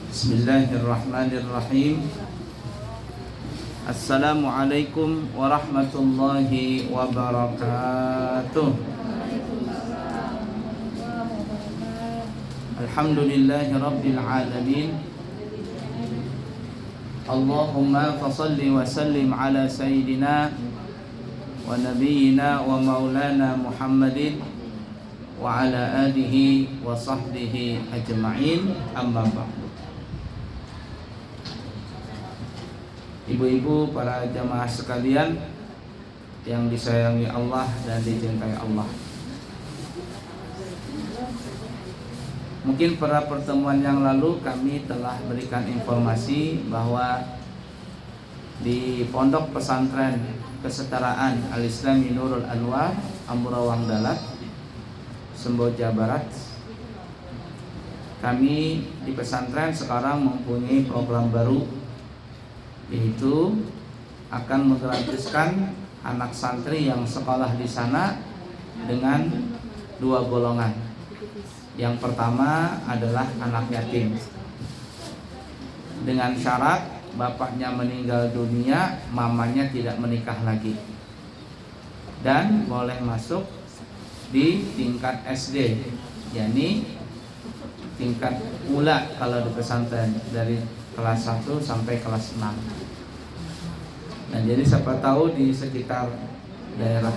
Bismillahirrahmanirrahim. Assalamualaikum warahmatullahi wabarakatuh. Alhamdulillahi rabbil alamin. Allahumma fasalli wa sallim ala sayyidina wa nabiyyina wa maulana Muhammadin wa ala alihi wa sahbihi ajma'in, amma ba'du. Ibu-ibu, para jamaah sekalian yang disayangi Allah dan dicintai Allah, mungkin pada pertemuan yang lalu kami telah berikan informasi bahwa di Pondok Pesantren Kesetaraan Al-Islami Nurul Anwar, Amburawang Dalat, Semboja Barat, kami di pesantren sekarang mempunyai program baru, yaitu akan menggratiskan anak santri yang sekolah di sana dengan dua golongan. Yang pertama adalah anak yatim, dengan syarat bapaknya meninggal dunia, mamanya tidak menikah lagi, dan boleh masuk di tingkat SD, yakni tingkat ula kalau di pesantren, dari kelas 1 sampai kelas 6. Nah, jadi siapa tahu di sekitar daerah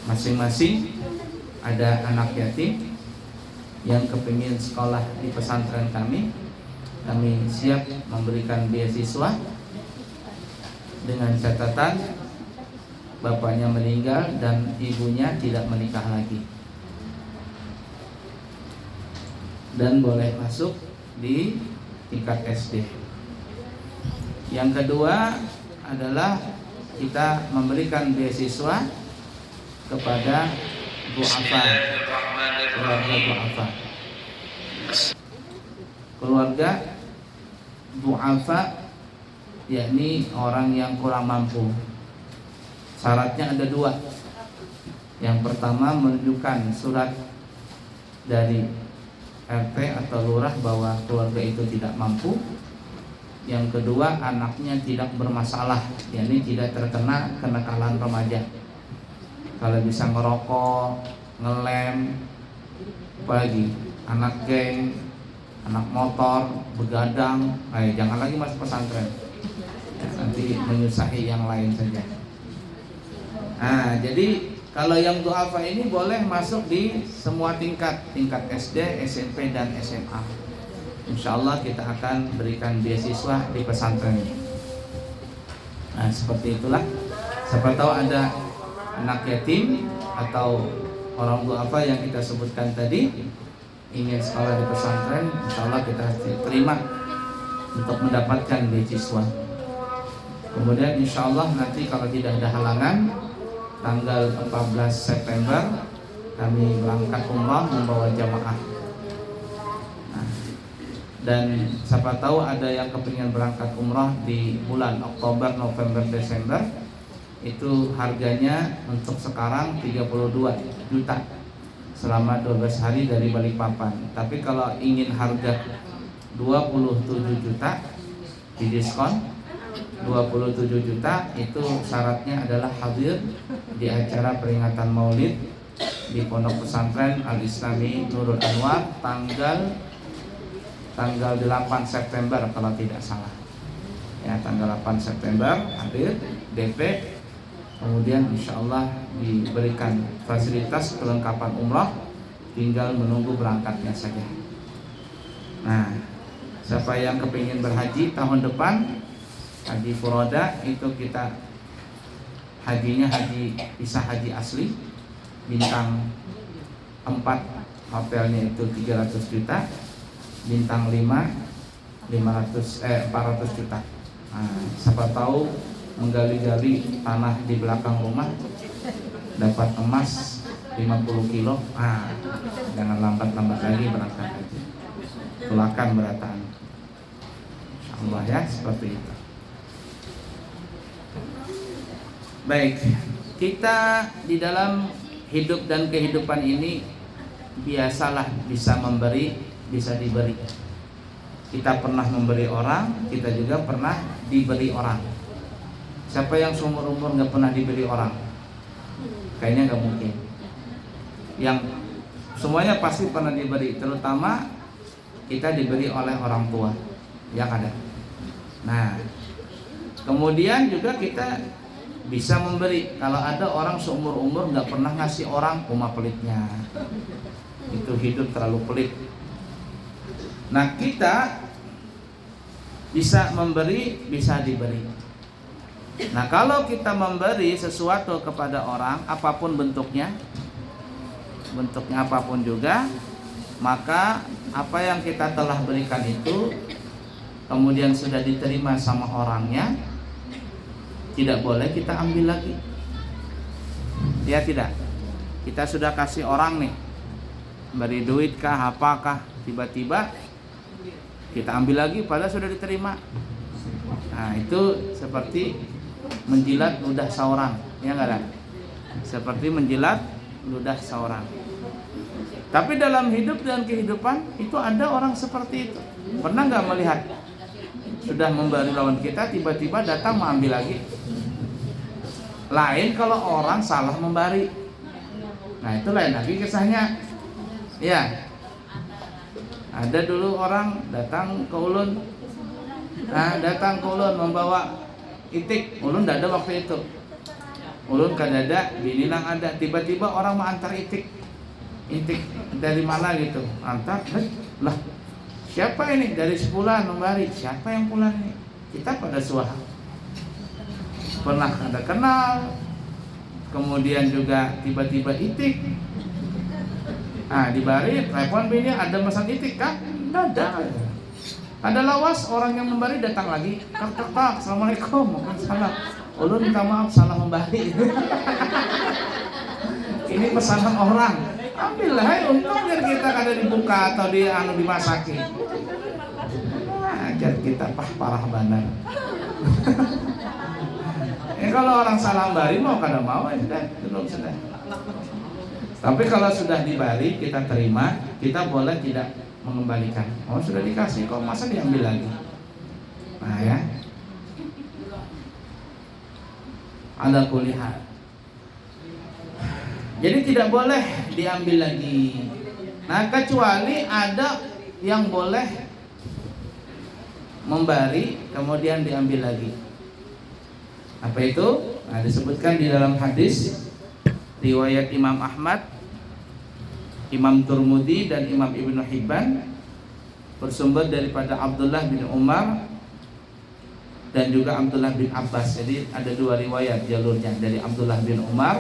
masing-masing ada anak yatim yang kepingin sekolah di pesantren kami siap memberikan beasiswa dengan catatan bapaknya meninggal dan ibunya tidak menikah lagi, dan boleh masuk di tingkat SD. Yang kedua adalah kita memberikan beasiswa kepada keluarga du'afa, yakni orang yang kurang mampu. Syaratnya ada dua. Yang pertama, menunjukkan surat dari RT atau lurah bahwa keluarga itu tidak mampu. Yang kedua, anaknya tidak bermasalah, yakni tidak terkena kenakalan remaja. Kalau bisa ngerokok, ngelem, apalagi anak geng, anak motor, begadang, jangan lagi masuk pesantren, nanti menyusahi yang lain saja. Nah, jadi kalau yang du'afa ini boleh masuk di semua tingkat SD, SMP, dan SMA. Insya Allah kita akan berikan beasiswa di pesantren. Nah, seperti itulah. Siapa tahu ada anak yatim atau orang du'afa yang kita sebutkan tadi ingin sekolah di pesantren, insya Allah kita terima untuk mendapatkan beasiswa. Kemudian insya Allah nanti kalau tidak ada halangan, tanggal 14 September kami berangkat umrah membawa jamaah. Nah, dan siapa tahu ada yang kepingin berangkat umrah di bulan Oktober, November, Desember, itu harganya untuk sekarang 32 juta selama 12 hari dari Balikpapan. Tapi kalau ingin harga 27 juta didiskon 27 juta, itu syaratnya adalah hadir di acara peringatan Maulid di Pondok Pesantren Al-Islami Nurul Anwar tanggal 8 September kalau tidak salah. Ya, tanggal 8 September hadir DP, kemudian insya Allah diberikan fasilitas kelengkapan umrah, tinggal menunggu berangkatnya saja. Nah, siapa yang kepingin berhaji tahun depan, haji furoda, itu kita hajinya bisa haji asli, bintang 4 hotelnya itu 300 juta, bintang 5 400 juta. Nah, siapa tahu menggali-gali tanah di belakang rumah dapat emas 50 kilo. Jangan lambat-lambat lagi berangkat haji, tulakan berataan. Insyaallah ya, seperti itu. Baik, kita di dalam hidup dan kehidupan ini biasalah bisa memberi, bisa diberi. Kita pernah memberi orang, kita juga pernah diberi orang. Siapa yang seumur umur nggak pernah diberi orang? Kayaknya nggak mungkin. Yang semuanya pasti pernah diberi, terutama kita diberi oleh orang tua yang ada. Nah, kemudian juga kita bisa memberi. Kalau ada orang seumur umur nggak pernah ngasih orang, pelitnya. Itu hidup terlalu pelit. Nah, kita bisa memberi, bisa diberi. Nah, kalau kita memberi sesuatu kepada orang, apapun bentuknya apapun juga, maka apa yang kita telah berikan itu kemudian sudah diterima sama orangnya, tidak boleh kita ambil lagi. Ya tidak. Kita sudah kasih orang nih, beri duit kah, apakah, tiba-tiba kita ambil lagi padahal sudah diterima. Nah, itu seperti menjilat ludah saurang, ya enggak ada? Seperti menjilat ludah saurang. Tapi dalam hidup dan kehidupan itu ada orang seperti itu. Pernah nggak melihat sudah memberi lawan kita, tiba-tiba datang mengambil lagi? Lain kalau orang salah memberi. Nah, itu lain lagi kisahnya. Ya, ada dulu orang datang ke ulun. Nah, datang ke ulun membawa itik. Ulun tidak ada waktu itu. Ulun kan ada, bini nang ada. Tiba-tiba orang mau antar itik. Itik dari mana gitu? Antar, lah. Siapa ini? Dari sebulan memberi. Siapa yang pulang ini? Kita pada suah. Pernah ada kenal. Kemudian juga tiba-tiba itik. Nah, dibari, telepon bini, ada pesan itik kan? Tidak ada. Ada lawas, orang yang memberi datang lagi. Kak, assalamualaikum, waalaikumsalam. Ulun minta maaf, salah memberi. Ini pesanan orang. Ambillah, untung biar kita kada dibuka atau dimasakin. Ajar kita parah bandar. Kalau orang salah memberi mau kada mau, sudah. Tapi kalau sudah diberi, kita terima, kita boleh tidak mengembalikan. Oh, sudah dikasih kok, masa diambil lagi? Nah ya, ala kulli hal. Jadi tidak boleh diambil lagi. Nah, kecuali ada yang boleh memberi kemudian diambil lagi. Apa itu? Nah, disebutkan di dalam hadis riwayat Imam Ahmad, Imam Turmudi dan Imam Ibnu Hibban, bersumber daripada Abdullah bin Umar dan juga Abdullah bin Abbas. Jadi ada dua riwayat jalurnya, dari Abdullah bin Umar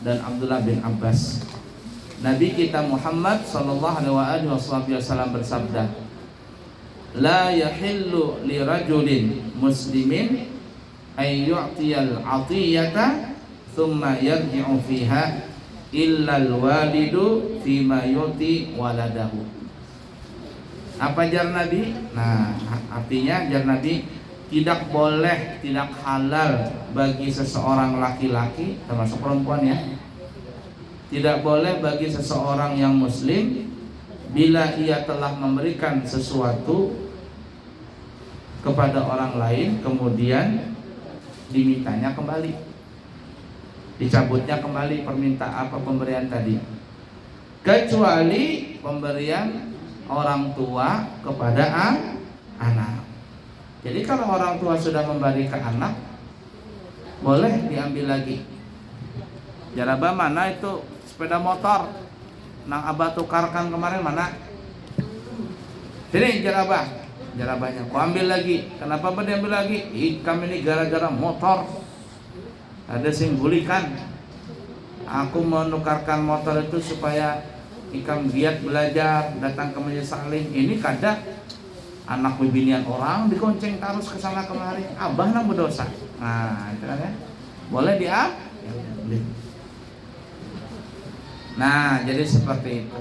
dan Abdullah bin Abbas. Nabi kita Muhammad sallallahu alaihi wasallam bersabda, "La yahillu li rajulin muslimin ay yu'tiyal 'atiyata thumma yarji'u fiha illa al-walidu fima yuti waladahu." Apa jar Nabi? Nah, artinya jar Nabi, tidak boleh, tidak halal bagi seseorang laki-laki, termasuk perempuan ya, tidak boleh bagi seseorang yang muslim bila ia telah memberikan sesuatu kepada orang lain kemudian dimintanya kembali, dicabutnya kembali pemberian tadi, kecuali pemberian orang tua kepada anak. Jadi kalau orang tua sudah memberi ke anak, boleh diambil lagi. Jaraba mana itu sepeda motor nang abah tukarkan kemarin, mana? Sini jarabahnya, kau ambil lagi. Kenapa diambil lagi? Kami ini gara-gara motor ada sing gulikan. Aku menukarkan motor itu supaya ikam giat belajar, datang ke majelis salim. Ini kada anak bibinian orang dikonceng terus ke sana kemari. Abah nang berdosa. Nah, itu kan ya. Boleh diambil. Nah, jadi seperti itu.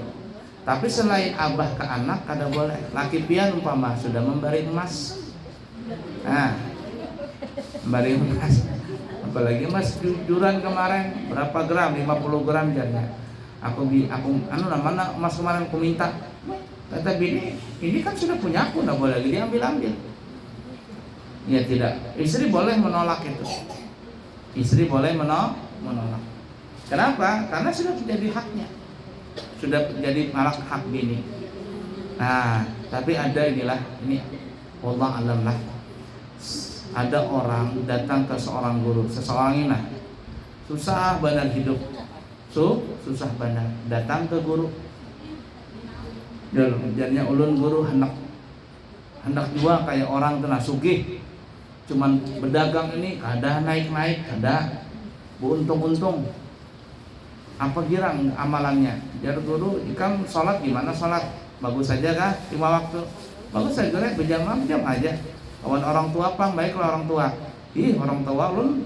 Tapi selain abah ke anak kada boleh. Laki pian umpama sudah memberi emas. Nah, memberi emas. Apalagi emas jujuran kemarin berapa gram? 50 gram jadinya. Aku namanya emas kemarin aku minta. Kata bini, ini kan sudah punya aku, nggak boleh lagi diambil-ambil. Ya tidak, istri boleh menolak itu. Istri boleh menolak. Kenapa? Karena sudah menjadi haknya, sudah menjadi malah hak bini. Nah, tapi ada inilah, ini Allah alam lah. Ada orang datang ke seorang guru, seseorang ini nah, susah benar hidup, susah benar, datang ke guru. Jadinya ulun guru hendak jual kayak orang kena sugih, cuman berdagang ini kada naik-naik, kada beruntung-untung. Apa girang amalannya? Jar guru, ikam sholat gimana sholat? Bagus saja kah? 5 waktu? Bagus saja, berjam-jam aja. Lawan orang tua apa? Baiklah orang tua. Ih, orang tua ulun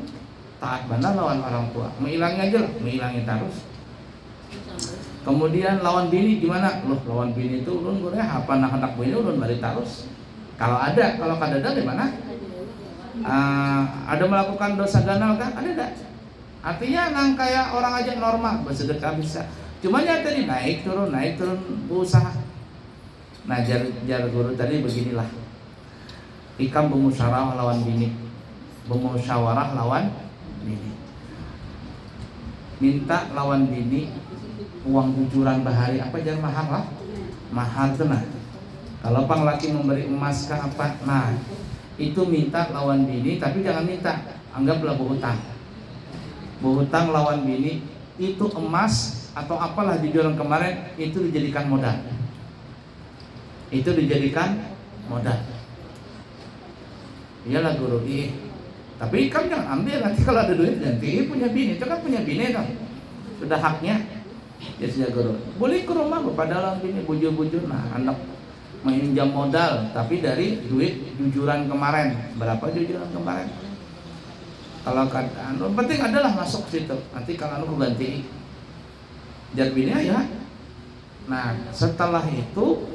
taat benar lawan orang tua. Menghilangi aja lah, menghilangi terus. Kemudian lawan bini gimana? Loh, lawan bini itu ulun guru apa anak bini ulun bari terus. Kalau kada ada gimana? Ada melakukan dosa ganal kan? Ada enggak? Artinya nang kayak orang aja normal, bersedekah bisa. Cuma ya tadi naik turun berusaha. Nah, jar guru tadi beginilah. Ikam bermusyawarah lawan bini. Bermusyawarah lawan bini. Minta lawan bini uang bujuran bahari apa jar mahar lah. Mahar tuh nah. Kalau pang laki memberi emas kah apa? Nah, itu minta lawan bini, tapi jangan minta, anggaplah berhutang. Berhutang lawan bini, itu emas atau apalah jujuran kemarin itu dijadikan modal. Itu dijadikan modal. Iyalah guru, tapi kamu jangan ambil, nanti kalau ada duit ganti punya bini, itu kan punya bini dong, sudah haknya. Jadi guru, boleh ke rumah kepada lawan bini, bujur-bujur, nah anak meminjam modal, tapi dari duit jujuran kemarin. Berapa jujuran kemarin? Kalau penting adalah masuk situ. Nanti kalau anu ganti jadwalnya ya. Nah, setelah itu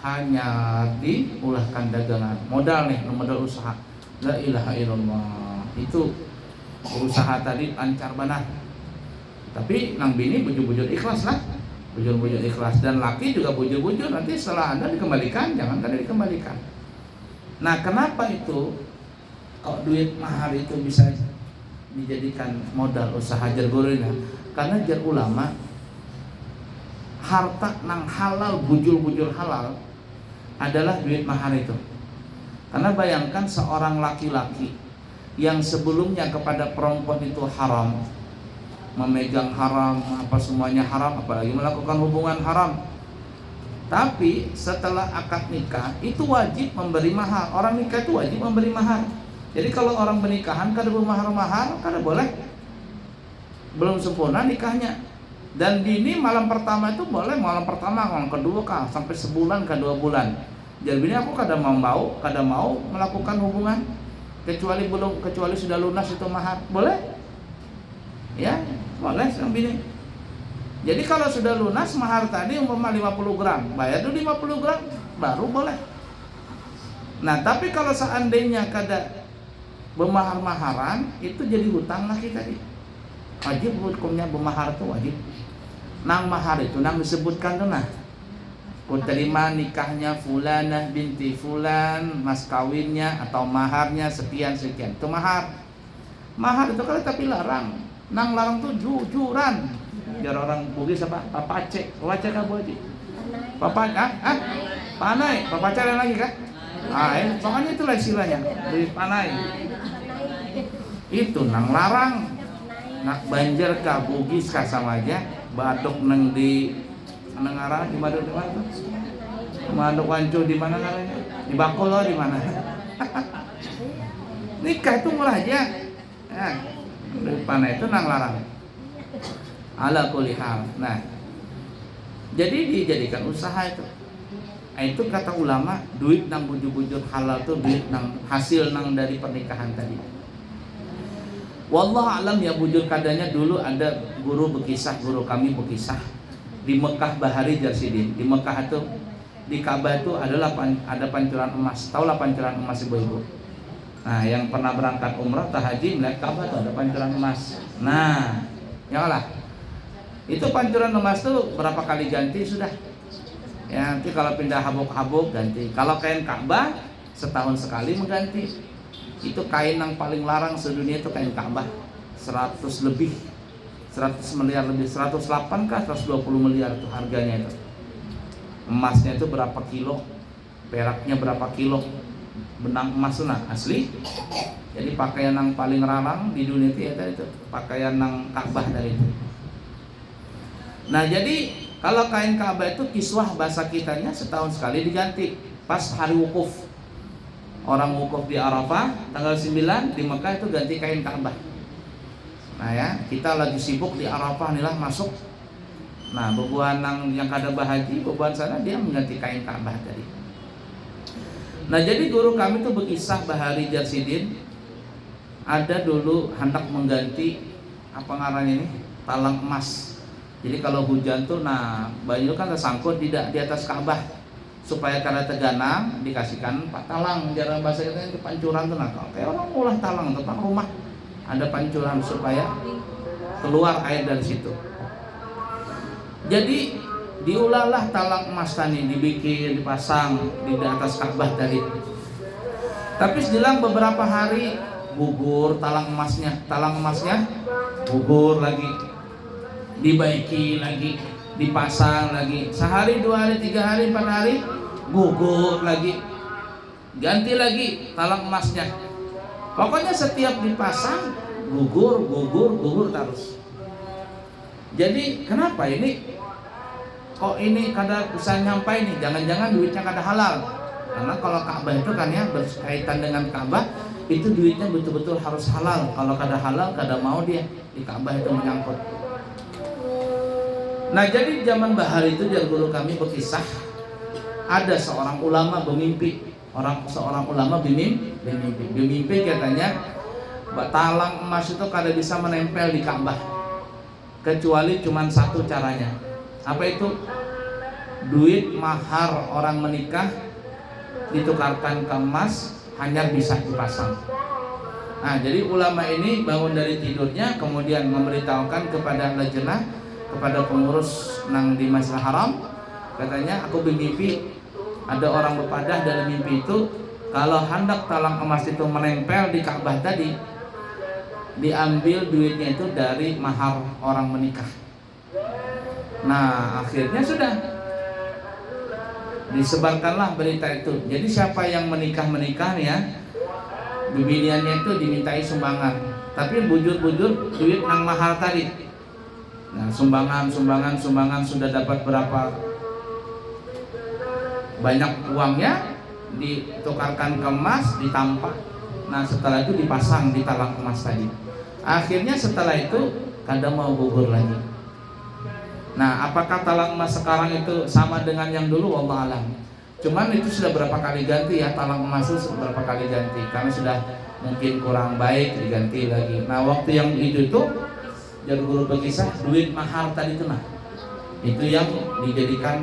hanya diulahkan dagangan. Modal nih, modal usaha. La ilaha illallah. Itu usaha tadi lancar benar. Tapi nang bini bujur-bujur ikhlas lah. Bujur-bujur ikhlas, dan laki juga bujur-bujur, nanti setelah Anda dikembalikan, jangan kada dikembalikan. Nah, kenapa itu kalau duit mahar itu bisa dijadikan modal usaha jar gurina? Karena jar ulama harta nang halal, bujur-bujur halal adalah duit mahar itu. Karena bayangkan seorang laki-laki yang sebelumnya kepada perempuan itu haram, memegang haram, apa semuanya haram, apalagi melakukan hubungan haram. Tapi setelah akad nikah itu wajib memberi mahar. Orang nikah itu wajib memberi mahar. Jadi kalau orang pernikahan kada bermahar-mahar, kada boleh. Belum sempurna nikahnya. Dan bini malam pertama itu boleh, malam pertama, malam kedua kah, sampai sebulan ke 2 bulan. Jadi bini aku kada mau melakukan hubungan kecuali sudah lunas itu mahar. Boleh? Ya, boleh sang bini. Jadi kalau sudah lunas mahar tadi umpama 50 gram, bayar dulu 50 gram baru boleh. Nah, tapi kalau seandainya kada bermahar-maharan, itu jadi hutang lagi tadi. Wajib hukumnya bermahar itu wajib. Nang mahar itu nang disebutkan tuh nah, ku terima nikahnya fulanah binti fulan, mas kawinnya atau maharnya sekian itu mahar. Mahar itu kalau tapi larang. Nang larang tuh jujuran. Biar orang Bugis apa? Papace. Papace kah Bu Haji? Panai. Papace ada lagi kan? Pokoknya itulah istilahnya. Dari panai. Itu nang larang. Nak Banjar kah Bugis kah sama aja. Baduk neng di arah di Baduk di mana? Baduk Wancu di mana namanya? Di Bakul di mana? Nikah itu murah aja. Dari panai itu nang larang. Ala kulli hal. Nah, jadi dijadikan usaha itu. Itu kata ulama, duit nang bujur-bujur halal tuh duit nang hasil nang dari pernikahan tadi. Wallahu alam ya, bujur kadanya dulu ada guru kami berkisah di Mekah Bahari Jarsidin. Di Mekah itu di Ka'bah itu ada pancuran emas. Tahulah pancuran emas ibu-ibu. Nah, yang pernah berangkat umrah atau haji melihat Ka'bah itu ada pancuran emas. Nah, ya lah. Itu pancuran emas itu berapa kali ganti sudah? Ya, nanti kalau pindah habuk-habuk ganti. Kalau kain Ka'bah setahun sekali mengganti. Itu kain yang paling larang sedunia itu kain Ka'bah. 100 lebih, 100 miliar lebih, 108 kah 120 miliar itu harganya itu. Emasnya itu berapa kilo, peraknya berapa kilo, benang emas itu asli. Jadi pakaian yang paling larang di dunia itu ya tadi itu pakaian yang Ka'bah dari itu. Nah jadi kalau kain Ka'bah itu kiswah bahasa kitanya setahun sekali diganti pas hari wukuf. Orang wukuf di Arafah tanggal 9 di Mekah itu ganti kain Ka'bah. Nah ya kita lagi sibuk di Arafah inilah masuk. Nah bebuan yang kada bahaji bebuan sana dia mengganti kain Ka'bah tadi. Nah jadi guru kami itu berkisah Bahari Jarsidin ada dulu hendak mengganti apa ngarannya ini talang emas. Jadi kalau hujan tuh nah banyu kan tersangkut di atas Ka'bah supaya kada teganang dikasihkan pak talang, jarang bahasa kita itu pancuran tuh nah kayak orang ulah talang tentang rumah ada pancuran supaya keluar air dari situ. Jadi diulahlah talang emas tadi dibikin dipasang di atas Ka'bah tadi. Tapi sejelang beberapa hari gugur talang emasnya gugur lagi, dibaiki lagi, dipasang lagi, sehari, 2 hari, 3 hari, 4 hari gugur lagi, ganti lagi talang emasnya. Pokoknya setiap dipasang gugur terus. Jadi kenapa ini kok ini kada bisa nyampai nih, jangan-jangan duitnya kada halal. Karena kalau Ka'bah itu kan ya berkaitan dengan Ka'bah itu duitnya betul-betul harus halal. Kalau kada halal kada mau dia di Ka'bah itu menyangkut. Nah jadi zaman Bahari itu guru kami berkisah ada seorang ulama bermimpi, seorang ulama bermimpi katanya talang emas itu kada bisa menempel di Ka'bah kecuali cuma satu caranya. Apa itu? Duit mahar orang menikah ditukarkan ke emas hanya bisa dipasang. Nah, jadi ulama ini bangun dari tidurnya kemudian memberitahukan kepada lajnah, kepada pengurus nang di Masjidil Haram, katanya aku bermimpi ada orang berpadah dalam mimpi itu kalau hendak talang emas itu menempel di Ka'bah tadi diambil duitnya itu dari mahar orang menikah. Nah, akhirnya sudah disebarkanlah berita itu. Jadi siapa yang menikah ya, bibiniannya itu dimintai sumbangan. Tapi bujur-bujur duit nang mahal tadi. Nah, sumbangan sudah dapat berapa banyak uangnya ditukarkan ke emas, ditampak. Nah, setelah itu dipasang di talang emas tadi. Akhirnya setelah itu kadang mau gugur lagi. Nah, apakah talang emas sekarang itu sama dengan yang dulu? Wallahu alam. Cuman itu sudah berapa kali ganti ya, talang emas itu sudah berapa kali ganti karena sudah mungkin kurang baik diganti lagi. Nah, waktu yang itu jadi guru berkisah duit mahar tadi itu itu yang dijadikan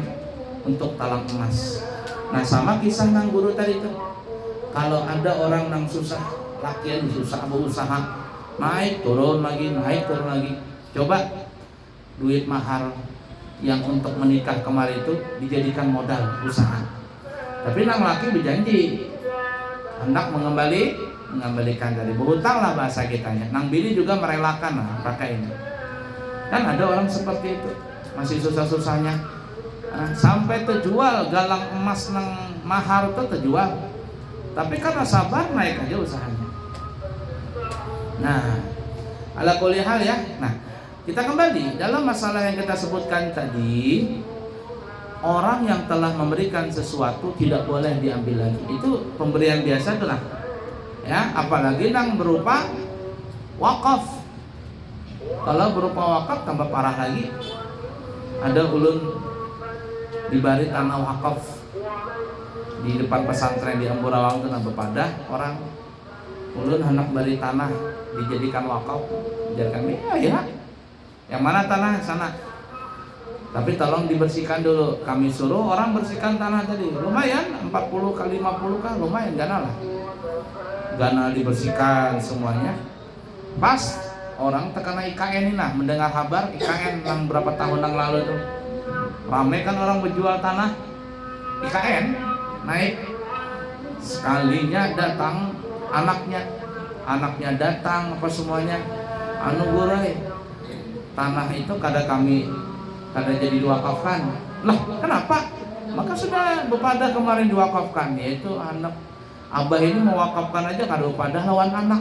untuk talang emas. Nah, sama kisah nang guru tadi itu. Kalau ada orang nang susah, lakian susah berusaha, naik turun lagi. Coba duit mahar yang untuk menikah kemarin itu dijadikan modal usaha. Tapi nang laki berjanji hendak mengembalikan dari berhutang lah bahasa kitanya. Nang bini juga merelakan pakai ini. Kan ada orang seperti itu masih susah-susahnya sampai terjual galang emas nang mahar itu terjual. Tapi karena sabar naik aja usahanya. Nah, ala kulli hal ya. Nah, kita kembali dalam masalah yang kita sebutkan tadi, orang yang telah memberikan sesuatu tidak boleh diambil lagi. Itu pemberian biasa tuh lah. Ya, apalagi yang berupa wakaf. Kalau berupa wakaf tambah parah lagi. Ada ulun dibari tanah wakaf di depan pesantren di Amburawang itu berpadah orang ulun hendak bari tanah dijadikan wakaf. Jar kami, ya. Yang mana tanah sana? Tapi tolong dibersihkan dulu. Kami suruh orang bersihkan tanah tadi. Lumayan 40 kali 50 kah lumayan gana lah. Gana dibersihkan semuanya. Pas orang terkena IKN ini mendengar kabar IKN yang berapa tahun yang lalu itu. Ramai kan orang berjual tanah. IKN naik, sekalinya datang anaknya datang apa semuanya, anu gurai tanah itu kami jadi diwakafkan. Lah kenapa? Maka sudah bepada kemarin diwakafkan, yaitu anak abah ini mewakafkan aja kada pada lawan anak.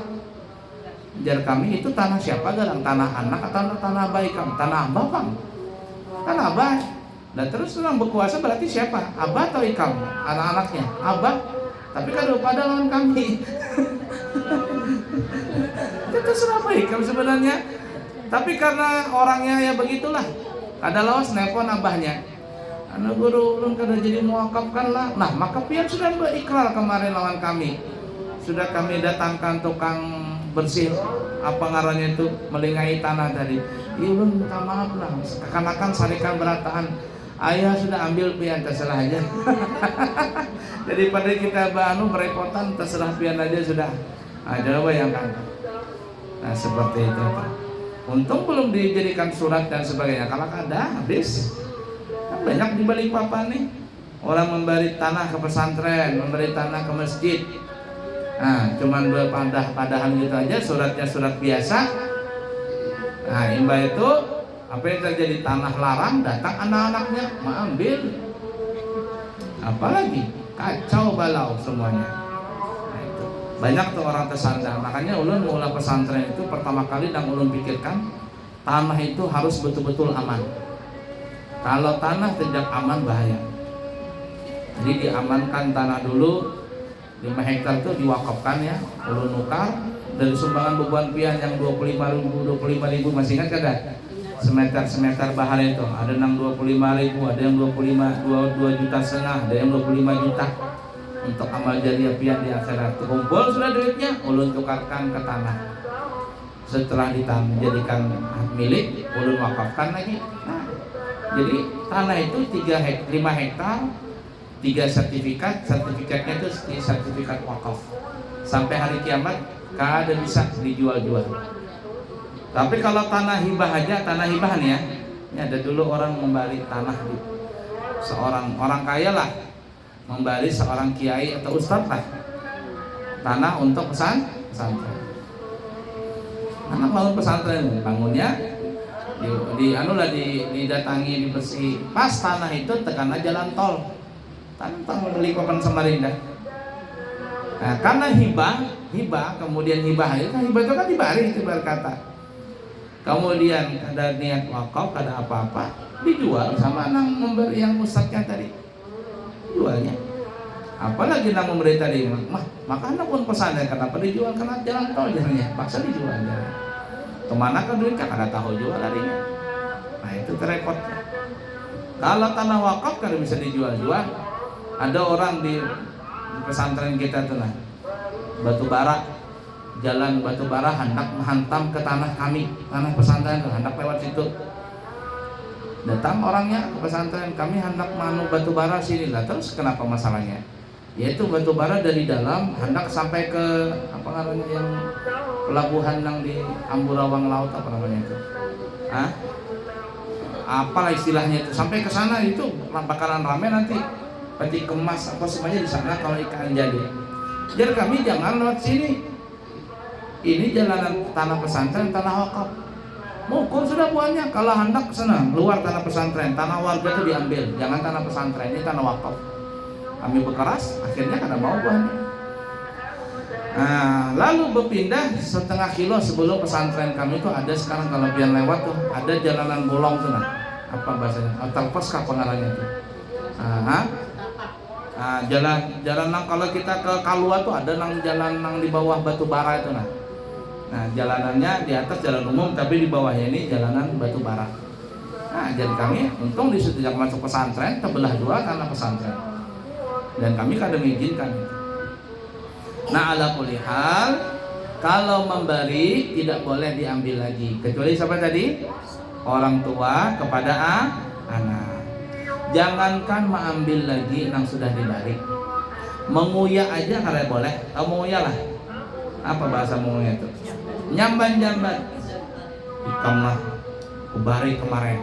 Jar kami itu tanah siapa galang, tanah anak atau tanah abah ikam? Tanah abah bang, tanah abah. Dan terus orang berkuasa berarti siapa? Abah atau ikam? Anak-anaknya abah, tapi kada pada lawan kami. Itu serapa ikam sebenarnya. Tapi karena orangnya ya begitulah, ada lawas nelpon abahnya, anak guru ulun kada jadi mewakafkan lah. Nah maka pian sudah berikrar kemarin lawan kami, sudah kami datangkan tukang bersih apa ngarannya itu, melingai tanah tadi. Ulun minta maaf lah, seakan-akan sarikan berataan, ayah sudah ambil pian, terserah aja. Daripada kita berepotan, terserah pian aja sudah. Ada bayangkan. Nah seperti itu. Untung belum dijadikan surat dan sebagainya. Kalau ada habis. Kan banyak di Balikpapan nih, orang memberi tanah ke pesantren, memberi tanah ke masjid. Nah, cuman berpadah-padahan gitu aja, suratnya surat biasa. Nah, imba itu apa yang terjadi, tanah larang, datang anak-anaknya mengambil. Apalagi kacau balau semuanya. Banyak tuh orang tersandar. Makanya ulun mula pesantren itu pertama kali yang ulun pikirkan, tanah itu harus betul-betul aman. Kalau tanah tidak aman bahaya. Jadi diamankan tanah dulu, 5 hektar itu diwakafkan ya, ulun nukar dari sumbangan bebuan pian yang 25.000 masih ingat kada? Semeter bahar itu ada yang 25.000, ada yang 2 juta setengah, ada yang 25 juta. Untuk amal jariah pian di akhirat. Kumpul sudah duitnya, ulun tukarkan ke tanah. Setelah dijadikan hak milik, ulun wakafkan lagi. Nah, jadi tanah itu 5 hektar, 3 sertifikatnya itu sertifikat wakaf. Sampai hari kiamat kada bisa dijual-jual. Tapi kalau tanah hibah aja, tanah hibah nih ya. Ini ada dulu orang membeli tanah di seorang orang kaya lah, membeli seorang kiai atau ustadz lah tanah untuk pesantren. Anak bangun pesantren, bangunnya didatangi, dibersih. Pas tanah itu tekana jalan tol, tentang Balikpapan Samarinda. Nah, karena hibah, kemudian hibah itu kan dibari itu berkata. Kemudian ada niat wakaf, ada apa-apa, dijual sama anak memberi yang ustadznya tadi. Jualnya apalagi nang memberi tadi makanya pun pesannya kenapa dijual, karena jalan tol jalannya paksa dijual jalan kemana ke duit kan ada tahu jual larinya. Nah itu terepotnya. Kalau tanah wakaf kan bisa dijual-jual. Ada orang di pesantren kita tuh lah, jalan batu bara hendak menghantam ke tanah kami, tanah pesantren tuh hendak lewat situ. Datang orangnya ke pesantren, kami hendak manu batu bara sini lah. Terus kenapa masalahnya? Yaitu batu bara dari dalam hendak sampai ke apa namanya yang pelabuhan yang di Amburawang Laut, apa namanya itu? Apalah istilahnya itu, sampai ke sana itu bakalan rame nanti. Peti kemas apa semuanya di sana kalau ikan jadi. Jadi kami jangan lewat sini. Ini jalanan tanah pesantren, tanah wakaf. Mukul sudah buahnya. Kalau hendak sana luar tanah pesantren, tanah warga itu diambil, jangan tanah pesantren, ini tanah wakaf. Kami berkeras, akhirnya kada mau buahnya. Nah, lalu berpindah setengah kilo sebelum pesantren kami itu ada sekarang kalau pian lewat tuh ada jalanan bolong tuh nah. Apa bahasanya? Terpos kah pengarangnya itu? Jalan nang kalau kita ke Kalua tuh ada nang jalan nang di bawah batu bara itu nah. Nah jalanannya di atas jalan umum tapi di bawahnya ini jalanan batu bara. Nah jadi kami untung di sejak masuk pesantren terbelah dua karena pesantren dan kami kadang mengizinkan itu. Nah ala kulli hal kalau memberi tidak boleh diambil lagi kecuali siapa tadi? Orang tua kepada anak. Jangankan mengambil lagi yang sudah diberi, menguyak aja kada boleh. Tahu menguyak lah? Apa bahasa menguyak itu? Nyamban-nyamban ikam lah kubari kemarin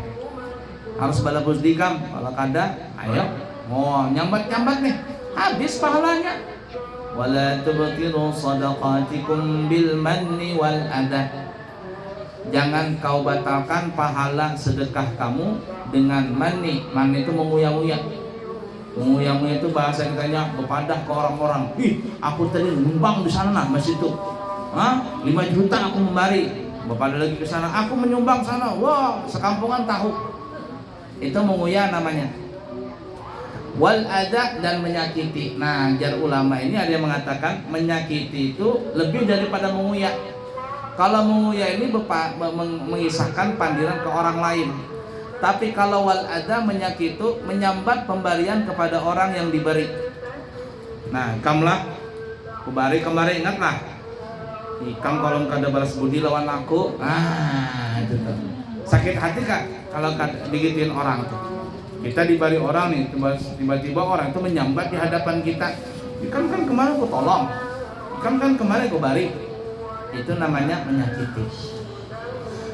harus balabus dikam, kalau kada ayo Oh, nyambat-nyambat nih, habis pahalanya. Wala tubtilu sadaqatikum bil manni wal adha. Jangan kau batalkan pahala sedekah kamu dengan mani. Mani itu menguya-nguya. Menguya-nguya itu bahasa kitanya bepadah ke orang-orang. Ih, aku tadi nyumbang di sana masjid itu. 5 juta aku memberi. Bepadah lagi ke sana, aku menyumbang sana. Wah, sekampungan tahu. Itu menguya namanya. Wal adha, dan menyakiti. Nah, jar ulama ini ada yang mengatakan menyakiti itu lebih daripada menguya. Kalau menguya ini mengisahkan pandiran ke orang lain. Tapi kalau wal adha menyakiti, menyambat pemberian kepada orang yang diberi. Nah, kamlah kubari kemarin, ingatlah. Ikam kalau kada balas budi lawan aku. Itu tuh. Sakit hati Kak kalau digituin orang tuh. Kita diberi orang nih, tiba-tiba orang itu menyambat di hadapan kita. Ikam kan kemarin aku tolong. Ikam kan kemarin aku bari. Itu namanya menyakiti.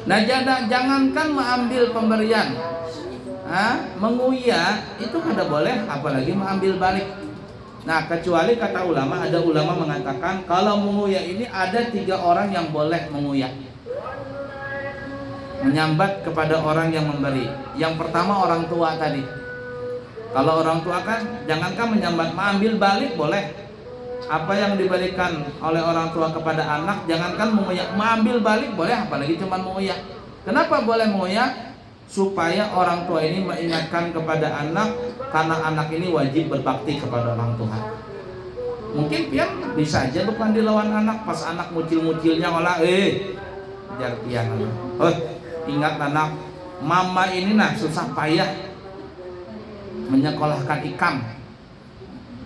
Nah, jangankan mengambil pemberian, menguya itu kada boleh, apalagi mengambil balik. Nah, kecuali kata ulama, ada ulama mengatakan kalau menguya ini ada 3 orang yang boleh menguya, menyambat kepada orang yang memberi. Yang pertama orang tua tadi. Kalau orang tua kan jangankan menyambat, mengambil balik boleh. Apa yang diberikan oleh orang tua kepada anak, jangankan menguya, mengambil balik boleh, apalagi cuma menguya. Kenapa boleh menguya? Supaya orang tua ini mengingatkan kepada anak, karena anak ini wajib berbakti kepada orang tua. Mungkin pian bisa aja bukan dilawan anak, pas anak mucil-mucilnya olah, jar pian, ingat anak, mama ini nah susah payah menyekolahkan Ikam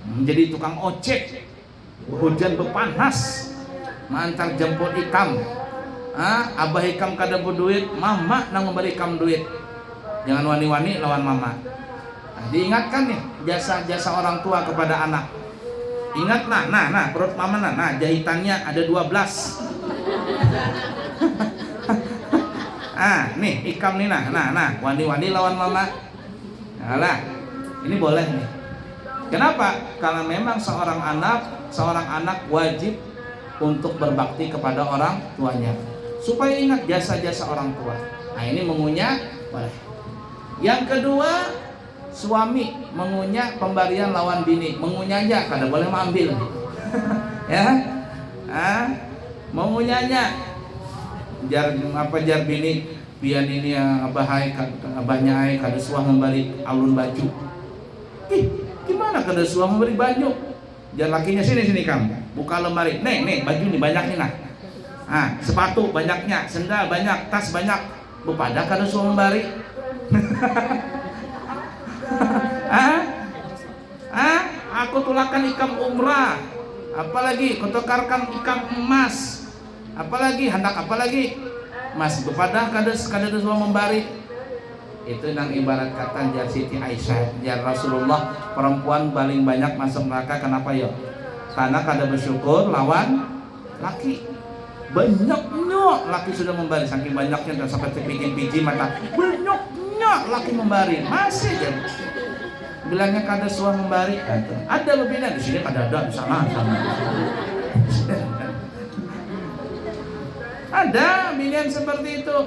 menjadi tukang ojek. Hujan bepanas mantar jemput Ikam. Abah Ikam kada berduit, mama nang memberi Ikam duit. Jangan wani-wani lawan mama. Diingatkan nih jasa-jasa orang tua kepada anak. Ingat nah perut mama nah jahitannya ada 12. Nih Ikam nih nah wani-wani lawan mama. Nah, ini boleh nih. Kenapa? Karena memang seorang anak wajib untuk berbakti kepada orang tuanya, supaya ingat jasa-jasa orang tua. Nah, ini mengunyah boleh. Yang kedua, suami mengunyah pemberian lawan bini. Mengunyahnya kada boleh mengambil. Ya. Mengunyahnya jar bini pian ini abahnya ai kada suah memberi alun baju. Gimana kada suah memberi baju? Jar lakinya sini kamu buka lemari, nih baju nih banyak nih nah. Sepatu banyaknya, sendal banyak, tas banyak. Bepada kada suah memberi. Aku tulakan Ikam umrah, apalagi kutukarkan Ikam emas, apalagi hendak apalagi mas bepada kada suah memberi. Itu nang ibarat kata jar Siti Aisyah, jar Rasulullah, perempuan paling banyak masuk neraka. Kenapa ya? Karena kada bersyukur lawan laki. Banyaknya laki sudah memberi, saking banyaknya sampai terpiji-piji mata. Banyaknya laki memberi, masih aja bilangnya kada suah memberi. Ada lebihnya di sini, kada ada di sana. Ada pilihan seperti itu.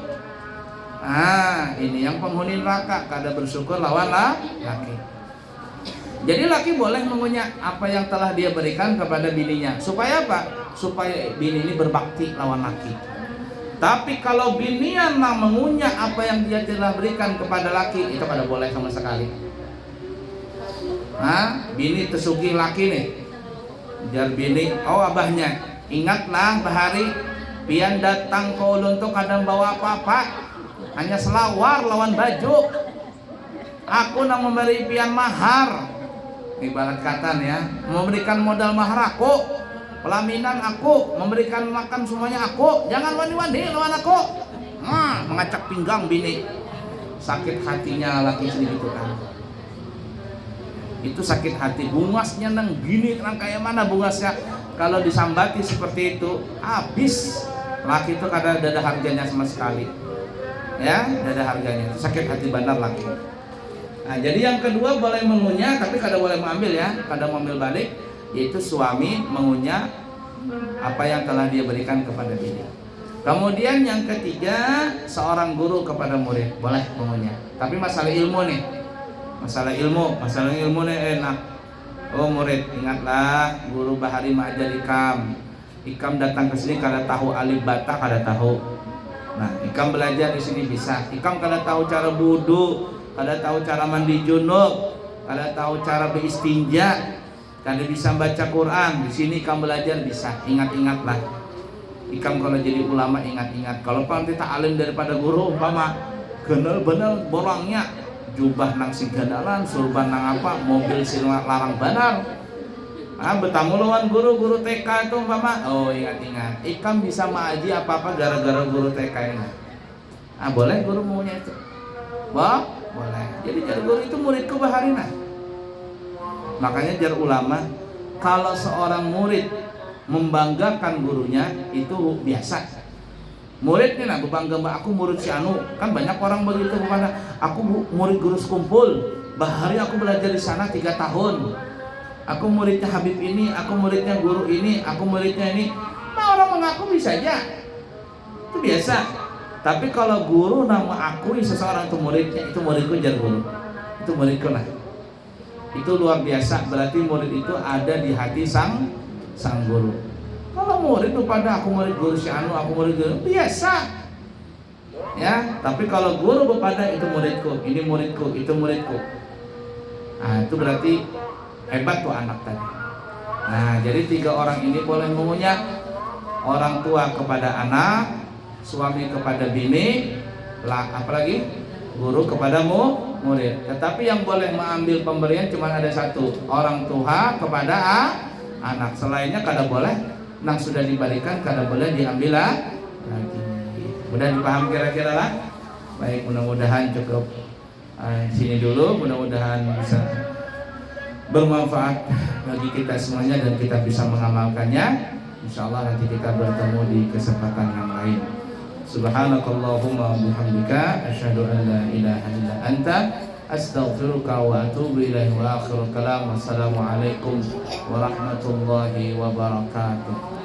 Ini yang penghuni neraka, kada bersyukur lawan laki. Jadi laki boleh mengunyah apa yang telah dia berikan kepada bininya. Supaya apa? Supaya bini ini berbakti lawan laki. Tapi kalau binian mengunyah apa yang dia telah berikan kepada laki, itu kada boleh sama sekali. Bini tersugih laki nih, jar bini, abahnya, ingatlah bahari pian datang ke ulun tuh kadang bawa apa-apa, hanya selawar lawan baju. Aku nang memberi pian mahar, ibarat kata ya, memberikan modal mahar aku, pelaminan aku, memberikan makan semuanya aku. Jangan wani-wani lawan aku. Mengacak pinggang bini. Sakit hatinya laki sedikit kan. Itu sakit hati. Bungasnya nang gini, nang kayak mana bungasnya? Kalau disambati seperti itu, habis. Laki itu kada ada harganya sama sekali. Ya, ada harganya. Sakit hati benar laki. Nah, jadi yang kedua boleh mengunyah tapi kada boleh mengambil ya, kada mengambil balik, yaitu suami mengunyah apa yang telah dia berikan kepada bini. Kemudian yang ketiga, seorang guru kepada murid boleh mengunyah. Tapi masalah ilmu nih, masalah ilmu nih enak. Oh murid, ingatlah guru bahari ma'ajar ikam datang ke sini kada tahu alif bata kada tahu. Nah, ikam belajar di sini bisa. Ikam kada tahu cara wudu, kada tahu cara mandi junub, kada tahu cara beristinja, kada bisa baca Quran. Di sini ikam belajar bisa. Ingat-ingatlah. Ikam kalau jadi ulama ingat-ingat. Kalau nanti tak alim daripada guru umpama bener-bener borangnya jubah nang siganalan, surban nang apa, mobil sing larang banar. Bertamu lawan guru TK itu umpama. Oh ingat-ingat. Ikam bisa maaji apa-apa gara-gara guru TK ini. Boleh guru maunya itu. Boleh. Jadi jar guru itu muridku baharina. Makanya jar ulama, kalau seorang murid membanggakan gurunya itu biasa. Murid nih nak berbangga, aku murid si Anu. Kan banyak orang begitu kepada aku murid guru sekumpul. Bahari aku belajar di sana 3 tahun. Aku muridnya Habib ini, aku muridnya guru ini, aku muridnya ini. Nah, orang mengaku bisa aja. Itu biasa. Tapi kalau guru nama akui seseorang itu muridnya, itu muridku jar guru. Itu muridku lah. Itu luar biasa. Berarti murid itu ada di hati sang guru. Kalau murid itu pada aku murid guru si Anu, aku murid guru biasa ya. Tapi kalau guru kepada itu muridku, ini muridku, itu muridku, nah itu berarti hebat tuh anak tadi. Nah jadi 3 orang ini boleh mengunyah, orang tua kepada anak, suami kepada bini, apalagi guru kepada murid. Tetapi yang boleh mengambil pemberian cuma ada 1, orang tua kepada anak. Selainnya kada boleh, nang sudah diberikan kada boleh diambil lagi. Mudah dipaham kira-kira lah. Baik, mudah-mudahan cukup sini dulu. Mudah-mudahan bisa bermanfaat bagi kita semuanya dan kita bisa mengamalkannya. Insyaallah nanti kita bertemu di kesempatan yang lain. Subhanakallahumma wa bihamdika asyhadu an la ilaha illa anta astaghfiruka wa atubu ilaihi wa akhirul kalam. Wassalamualaikum warahmatullahi wabarakatuh.